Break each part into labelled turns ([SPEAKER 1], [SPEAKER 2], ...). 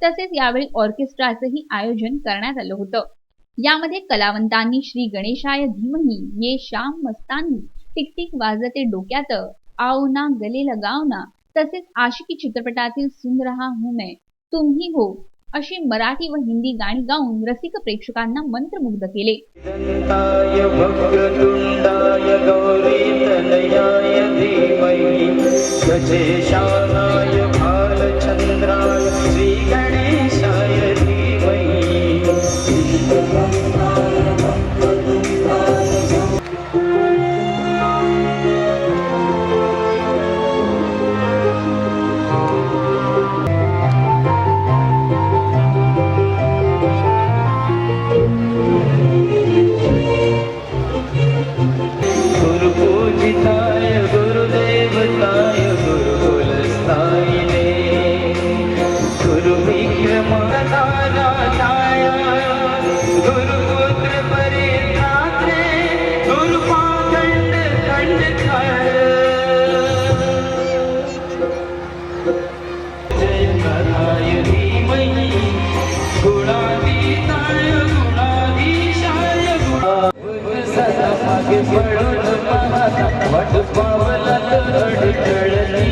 [SPEAKER 1] तसेच यावेळी ऑर्केस्ट्राचेही आयोजन करण्यात आलं होतं। यामध्ये कलावंतांनी श्री गणेशाय धीमहि ये शाम मस्तानी, टिक वाजते डोक्यात, आओ ना गले लगाओ ना, तसेच आशिकी चित्रपटातील सुन रहा हूं मैं, तुम ही हो अशी मराठी व हिंदी गाणी गाऊन रसिक प्रेक्षकांना मंत्रमुग्ध केले।
[SPEAKER 2] दंताय वक्रतुंडाय गौरीतनयाय धीमहि गजेशानाय भालचंद्राय श्री गणेशाय धीमहि। गुरुपूजिताय गुरुदेवताय गुरुकुलस्थायिने गुरुविक्रमनारायणाय गुरुपुत्र परित्रात्रे गुरुपाखंड खंडकाय जयकराय धीमहि गुणातीताय गुणाधीशाय सदा मागे पडून वाट पावला अडकळली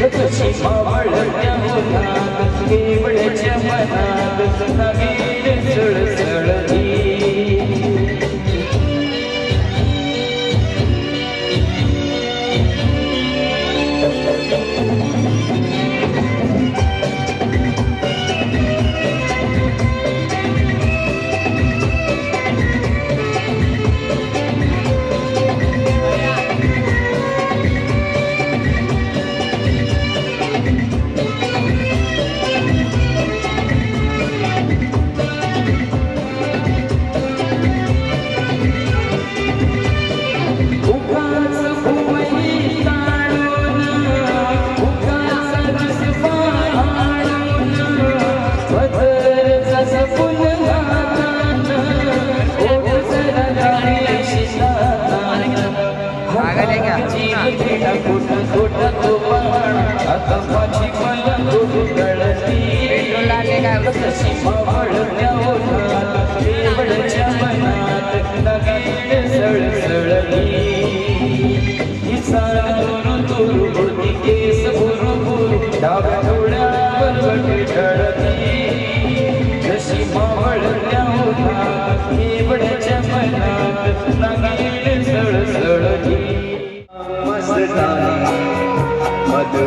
[SPEAKER 2] कशी मावळत्या मनात केवळच्या मनात नवीन सळसळली।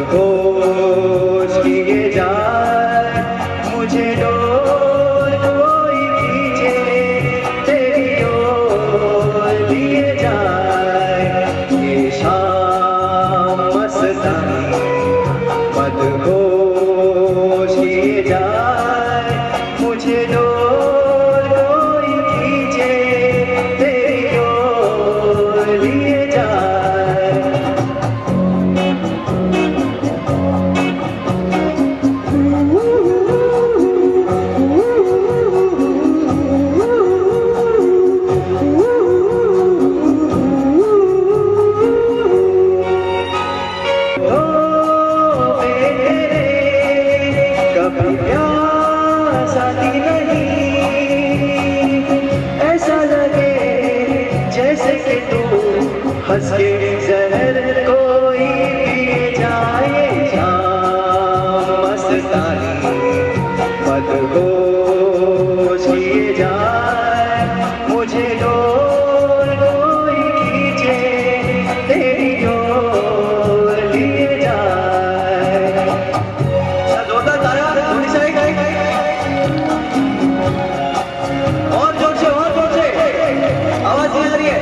[SPEAKER 2] मदहोश किए जाए मुझे डोर कोई खींचे तेरी ओर लिए जाए ये शाम मस्तानी। मदहोश किए जाए मुझे डोर कोई खींचे तेरी ओर लिए जाए। हंस के जहर कोई पी जाए शाम मस्तानी। मदहोश किए जाए मुझे डोर कोई खींचे तेरी ओर लिए जाए। जोरदार तालियां होनी चाहिए और जोर से आवाज नहीं आ रही है।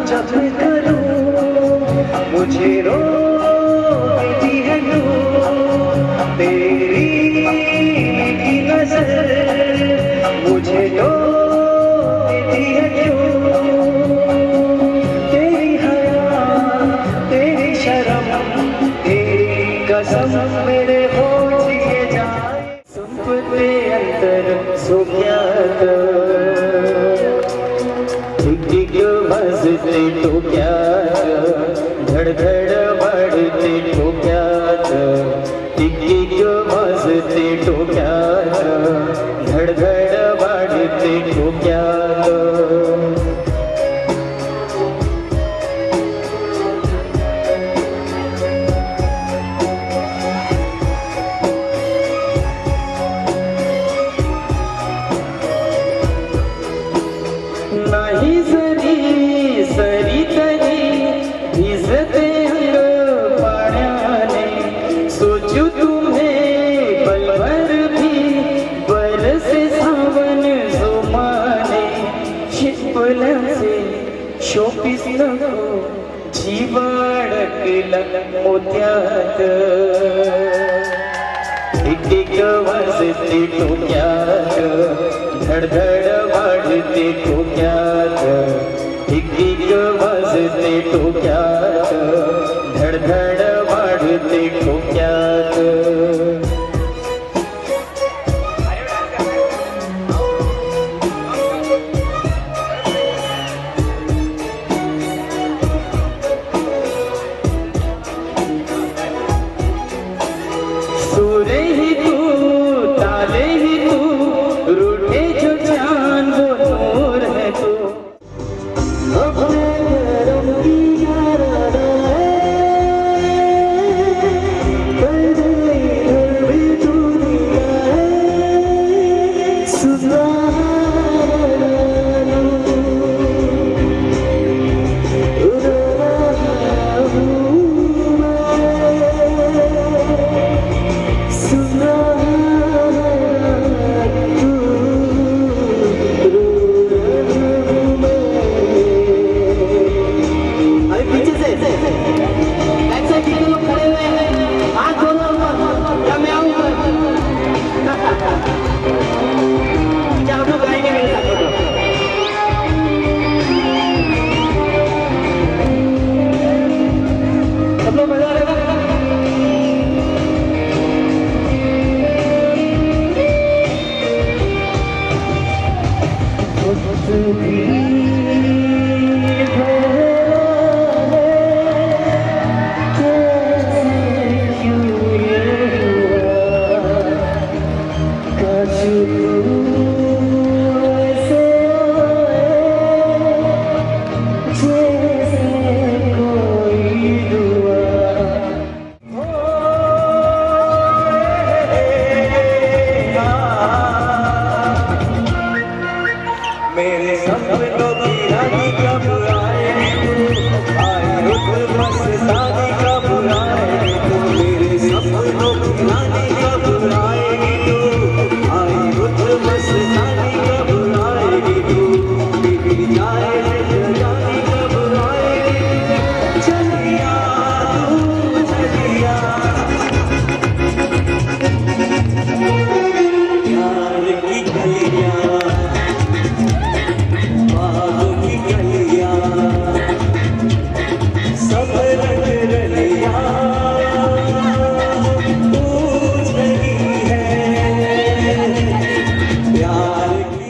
[SPEAKER 2] जब करूं मुझे रोती है तू तेरी की नजर मुझे डोलती है क्यों। तेरी हया तेरी शर्म तेरी कसम मेरे होश के जाए। सुनते अंतर सुख्यात
[SPEAKER 3] वाजते डोक्यात, धडधड वाढते डोक्यात, टिक वाजते डोक्यात, धडधड वाढते डोक्यात. नाही जरी सरी तरी भिजते अंग पाण्याने, सोचू तुम्हें पल भर भी बरसे सावन जोमाने. शिपल्याचे शोपीस नको जीव अडकला मोत्यात, टिक वाजते डोक्यात, धडधड वाढते डोक्यात, टिक वाजते डोक्यात, धडधड वाढते डोक्यात. सुरे ही तू, ताले ही तू, रूठे जो जान वो नूर है तू. अपने घरों की याराना है, पर इधर भी तू दिया है, सुधारना मेरे सपनों की रानी कब आएगी तू, आए रुत मस्तानी कब आएगी तू. मेरे सपनों की रानी कब आएगी तू, आए रुत मस्तानी कब आएगी तू. बिगड़ जाए जानी कब आएगी, चलिया तू चलिया. प्यार की गलियां, सब रंग रलिया पूछ रही है प्यार की.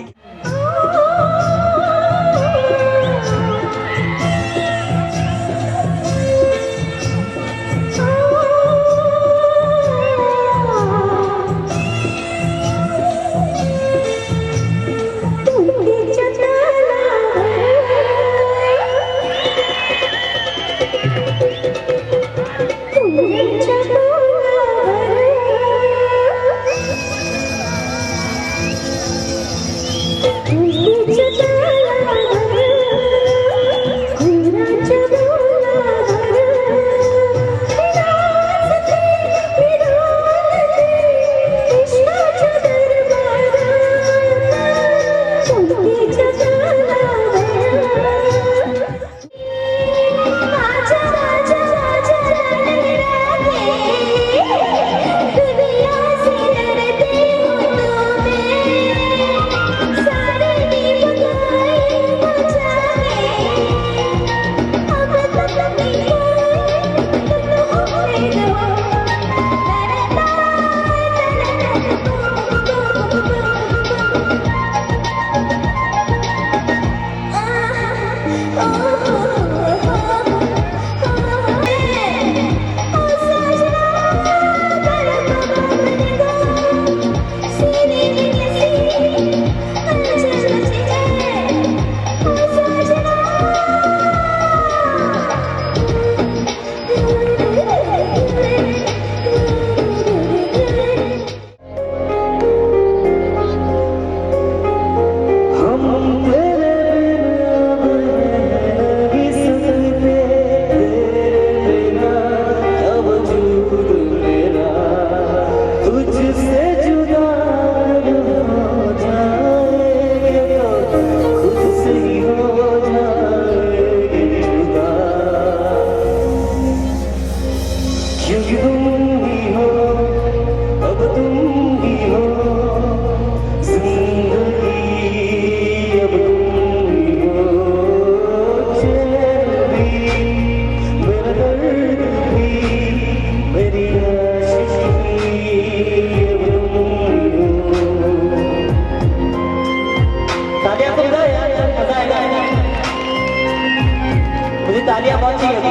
[SPEAKER 2] थोड़ी तालियां बहुत चाहिए।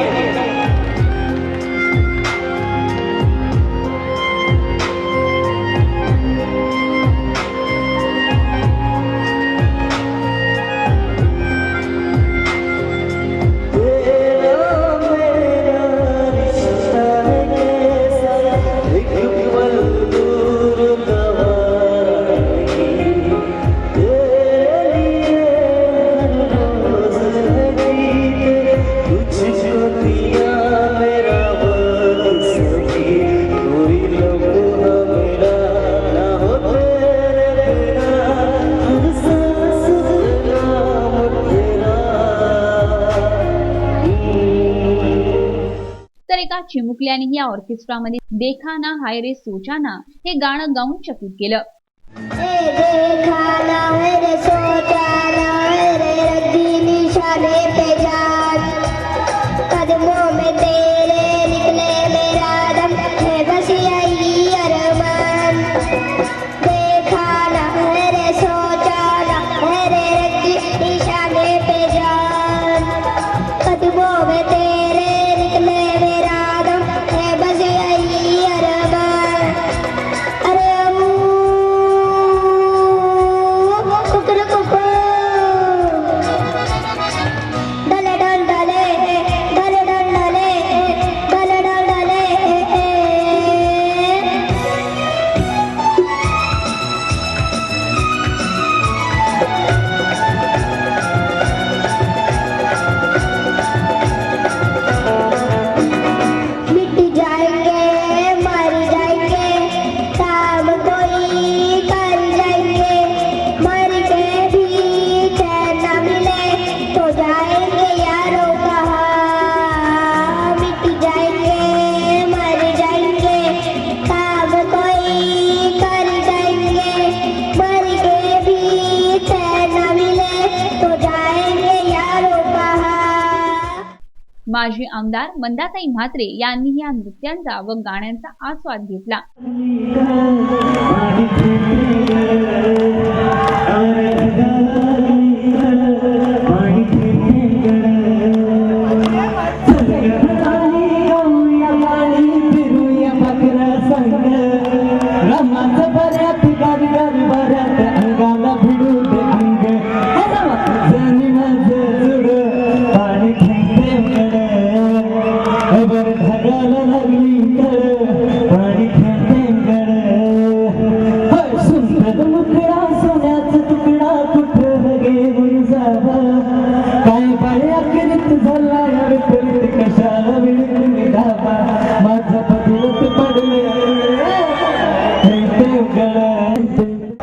[SPEAKER 1] तर एका चिमुकल्याने या ऑर्केस्ट्रामध्ये देखा ना हाय रे सोचा ना हे गाणं गाऊन चकित केलं.
[SPEAKER 4] देखा ना है रे सोचा ना है रे रद्दी निशाने पे जान कदमों में तेरे निकले मेरा दम है बस यही अरमान देखा ना है रे सोचा ना है रे रद्दी निशाने पे जान कदमों में तेरे निकले मेरा दम है बस यही अरमान अरे मिट जाएंगे मर जाएंगे काम कोई कर जाएंगे मर के भी चैन न मिले तो जाएंगे यारों कहाँ मिट जाएंगे मर जाएंगे काम कोई कर जाएंगे मर के भी चैन न मिले तो जाएंगे यारों कहाँ.
[SPEAKER 1] माजी आमदार मंदाताई म्हात्रे यांनी या नृत्यांचा व गाण्यांचा आस्वाद घेतला.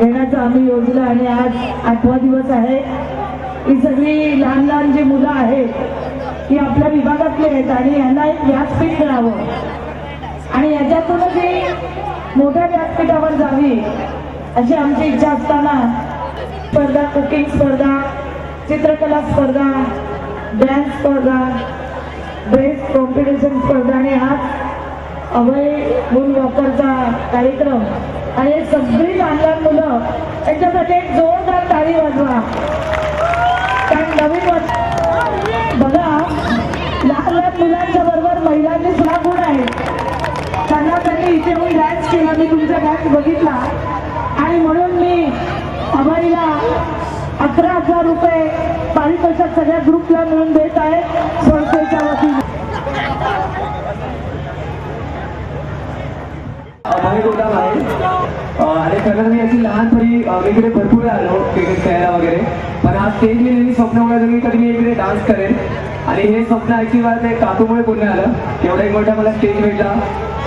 [SPEAKER 5] येण्याचं आम्ही योजलं आणि आज 8वा दिवस आहे. ही सगळी लहान लहान जी मुलं आहेत ही आपल्या विभागातली आहेत आणि यांना एक व्यासपीठ मिळावं आणि याच्यातूनच ही मोठ्या व्यासपीठावर जावी अशी आमची इच्छा असताना स्पर्धा, कुकिंग स्पर्धा, चित्रकला स्पर्धा, डान्स स्पर्धा, ड्रेस कॉम्पिटिशन स्पर्धा आणि आज अभय मून वॉकरचा कार्यक्रम आणि हे सगळी लहान लहान मुलं त्यांच्यासाठी एक जोरदार ताली वाजवा. कारण नवीन वर्ष बघा लहान लहान मुलांच्या बरोबर महिलांचे सुद्धा गुण आहेत. त्यांना त्यांनी इथे येऊन डान्स केला, मी तुमचा डान्स बघितला आणि म्हणून मी अभयला 11,000 रुपये पारितोषिक सगळ्या ग्रुपला मिळून देत आहे संस्थेच्या वतीने.
[SPEAKER 3] अभय गोदाम आहे आणि खरं मी अशी लहानपणी इकडे भरपूर आलो क्रिकेट खेळायला वगैरे, पण आज स्टेज मी नेहमी स्वप्न बघायचं की कधी मी इकडे डान्स करेन आणि हे स्वप्न ॲक्च्युअली ते काकूमुळे पूर्ण आलं. एवढा एक मोठा मला स्टेज भेटला,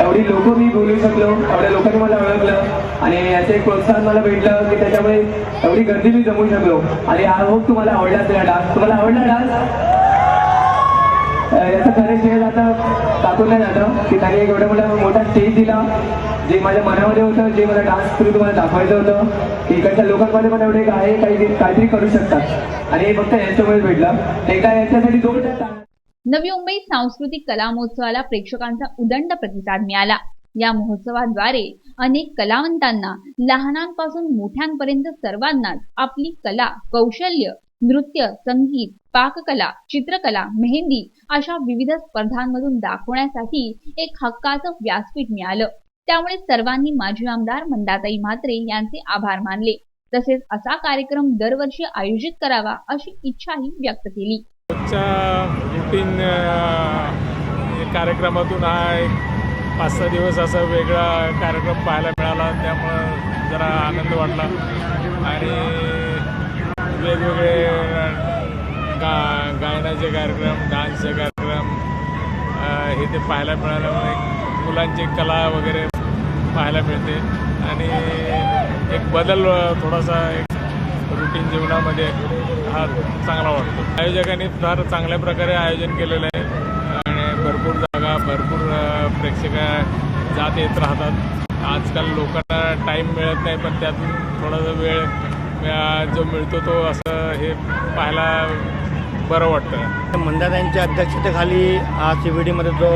[SPEAKER 3] एवढी लोक मी बोलू शकलो, एवढ्या लोकांनी मला ओळखलं आणि याचं एक प्रोत्साहन मला भेटलं की त्याच्यामुळे एवढी गर्दी मी जमवू शकलो. आणि आय होप तुम्हाला आवडला असेल डान्स. तुम्हाला आवडला डान्स? याचं खरं श्रेय जातं काकूंना जातं की त्यांनी एक एवढा मोठा स्टेज दिला. जे माझ्या मनामध्ये होतं, जे मला डान्स थ्रू तुम्हाला दाखवायचं होतं की इकडच्या लोकांमध्ये पण एवढे आहे काहीतरी करू शकतात आणि हे फक्त यांच्यामुळेच भेटलं. एकदा याच्यासाठी 2
[SPEAKER 1] नवी मुंबई सांस्कृतिक कला महोत्सवाला प्रेक्षकांचा उदंड प्रतिसाद मिळाला. या महोत्सवाद्वारे अनेक कलावंतांना लहानांपासून मोठ्यांपर्यंत सर्वांनाच आपली कला, कौशल्य नृत्य, संगीत, पाककला, चित्रकला, मेहंदी अशा विविध स्पर्धांमधून दाखवण्यासाठी एक हक्काचं व्यासपीठ मिळालं. त्यामुळे सर्वांनी माजी आमदार मंदाताई म्हात्रे यांचे आभार मानले. तसेच असा कार्यक्रम दरवर्षी आयोजित करावा अशी इच्छाही व्यक्त केली.
[SPEAKER 6] रुटीन कार्यक्रमातून हा एक 5-6 दिवस असा वेगळा कार्यक्रम पाहायला मिळाला, त्यामुळं जरा आनंद वाटला. आणि वेगवेगळे गायनाचे कार्यक्रम, डान्सचे कार्यक्रम हे ते पाहायला मिळाल्यामुळे मुलांची कला वगैरे पाहायला मिळते आणि एक बदल थोडासा एक रुटीन जीवनामध्ये हा चांगला वाटतो. आयोजकांनी फार चांगल्या प्रकारे आयोजन केलेलं आहे आणि भरपूर जागा, भरपूर प्रेक्षक जात येत राहतात. आजकाल लोकांना टाईम मिळत नाही, पण त्यातून थोडासा वेळ जो मिळतो तो असं हे पाहायला बरं वाटतं.
[SPEAKER 7] मंदाताईंच्या अध्यक्षतेखाली आज CVTमध्ये जो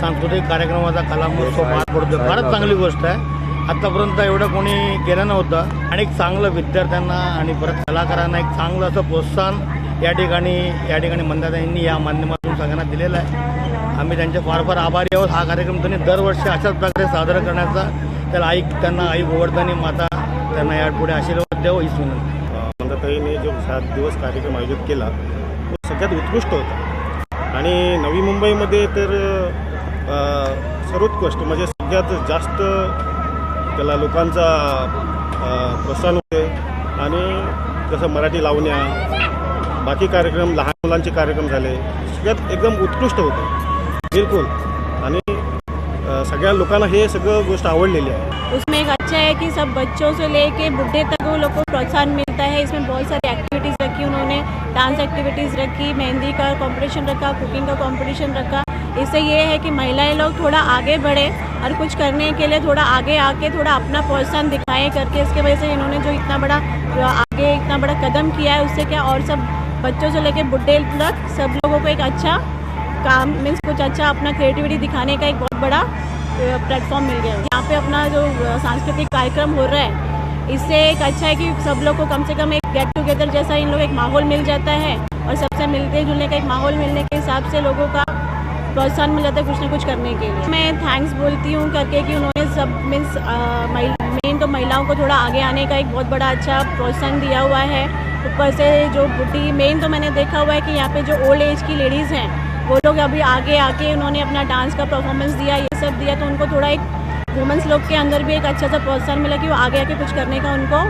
[SPEAKER 7] सांस्कृतिक कार्यक्रमाचा कला महोत्सव पार पडतो, फारच चांगली गोष्ट आहे. आत्तापर्यंत एवढं कोणी केलं नव्हतं आणि एक चांगलं विद्यार्थ्यांना आणि परत कलाकारांना एक चांगलं असं प्रोत्साहन या ठिकाणी मंदाताईंनी या माध्यमातून सगळ्यांना दिलेलं आहे. आम्ही त्यांचे फार फार आभारी आहोत. हा कार्यक्रम त्यांनी दरवर्षी अशाच प्रकारे साजरा करण्याचा त्यांना आई गोवर्धनी माता त्यांना यापुढे आशीर्वाद द्यावं हीच विनंती.
[SPEAKER 8] मंदाताईने जो 7 दिवस कार्यक्रम आयोजित केला तो सगळ्यात उत्कृष्ट होता आणि नवी मुंबईमध्ये तर सर्वोत्कृष्ट म्हणजे सगळ्यात जास्त त्याला लोकांचा प्रोत्साहन होते. आणि जसं मराठी लावण्या, बाकी कार्यक्रम, लहान मुलांचे कार्यक्रम झाले, सगळ्यात एकदम उत्कृष्ट होते बिलकुल. आणि सगळ्या लोकांना हे सगळं गोष्ट आवडलेली आहे.
[SPEAKER 9] उसमें एक अच्छा है कि सब बच्चों से लेके बुढ़े तक वो लोग को प्रोत्साहन मिलता है. इसमें बहुत सारी एक्टिविटीज़ रखी उन्होंने, डांस एक्टिविटीज़ रखी, मेहंदी का कंपटीशन रखा, कुकिंग का कंपटीशन रखा. इससे ये है कि महिलाएं लोग थोड़ा आगे बढ़े और कुछ करने के लिए थोड़ा आगे आके थोड़ा अपना प्रोत्साहन दिखाएं करके. इसके वजह से इन्होंने जो इतना बड़ा कदम किया है, उससे क्या और सब बच्चों से लेके बुढ़े तक सब लोगों को एक अच्छा काम मीन्स कुछ अच्छा अपना क्रिएटिविटी दिखाने का एक बहुत बड़ा प्लेटफॉर्म मिल गया. यहाँ पे अपना जो सांस्कृतिक कार्यक्रम हो रहा है, इससे एक अच्छा है कि सब लोग को कम से कम एक गेट टुगेदर जैसा इन लोग एक माहौल मिल जाता है और सबसे मिलते जुलने का एक माहौल मिलने के हिसाब से लोगों का प्रोत्साहन मिल जाता है कुछ ना कुछ करने के लिए. मैं थैंक्स बोलती हूँ करके कि उन्होंने सब मीन्स मेन तो महिलाओं को थोड़ा आगे आने का एक बहुत बड़ा अच्छा प्रोत्साहन दिया हुआ है. ऊपर से जो बुढ़ी मेन तो मैंने देखा हुआ है कि यहाँ पे जो ओल्ड एज की लेडीज़ हैं वो लोग अभी आगे आके उन्होंने अपना डांस का परफॉर्मेंस दिया, ये सब दिया, तो उनको थोड़ा एक वुमेन्स लोग के अंदर भी एक अच्छा सा प्रोत्साहन मिला की आगे आके कुछ करने का उनको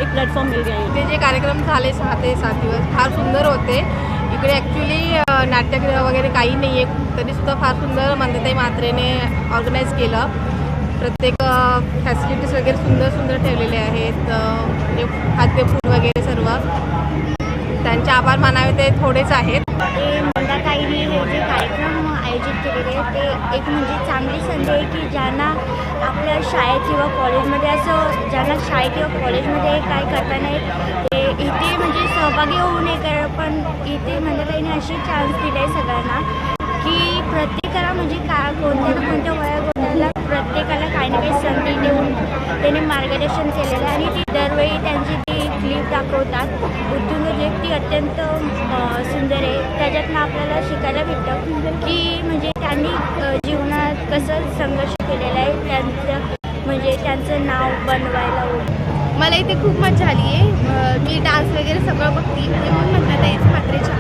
[SPEAKER 9] एक प्लॅटफॉर्म मिल गया.
[SPEAKER 10] ते जे कार्यक्रम झाले 6 ते 7 दिवस फार सुंदर होते. इकडे ॲक्च्युली नाट्यगृह वगैरे काही नाही आहे, तरीसुद्धा फार सुंदर मंदाताई म्हात्रेने ऑर्गनाईज केलं. प्रत्येक फॅसिलिटीज वगैरे सुंदर ठेवलेले आहेत. खाद्यफूड वगैरे सर्व. त्यांचे आभार मानावे ते थोडेच आहेत.
[SPEAKER 4] मंदाताईंनी हे जे कार्यक्रम आयोजित केलेले आहे ते एक म्हणजे चांगली संधी आहे की ज्यांना आपल्या शाळेत किंवा कॉलेजमध्ये असं ज्यांना शाळेत किंवा कॉलेजमध्ये काय करता नाही ते इथे म्हणजे सहभागी होऊ नये कारण पण इथे मंदाताईंनी अशी चान्स दिली आहे सगळ्यांना की प्रत्येकाला म्हणजे कोणत्या ना कोणत्या वयोगटाला प्रत्येकाला काही ना काही संधी देऊन त्यांनी मार्गदर्शन केलेलं आहे. आणि ती दरवेळी त्यांची ती क्लिप दाखवतात. उत्तुंग जे ती अत्यंत सुंदर आहे. त्याच्यातनं आपल्याला शिकायला भेटतं की म्हणजे त्यांनी जीवनात कसं संघर्ष केलेला आहे, त्यांचं नाव बनवायला होतं.
[SPEAKER 10] मला इथे खूप मजा आली आहे. मी डान्स वगैरे सगळं बघते म्हणून मंदाताई म्हात्रेच्या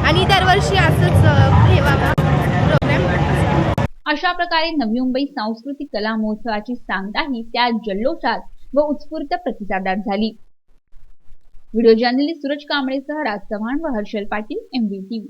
[SPEAKER 10] आणि दरवर्षी असंच ठेवावा प्रोग्राम.
[SPEAKER 1] अशा प्रकारे नवी मुंबई सांस्कृतिक कला महोत्सवाची सांगताही त्या जल्लोषात व उत्स्फूर्त प्रतिसादात झाली. व्हिडिओ जर्नलिस्ट सूरज कांबळेसह राज चव्हाण व हर्षल पाटील, MVTV.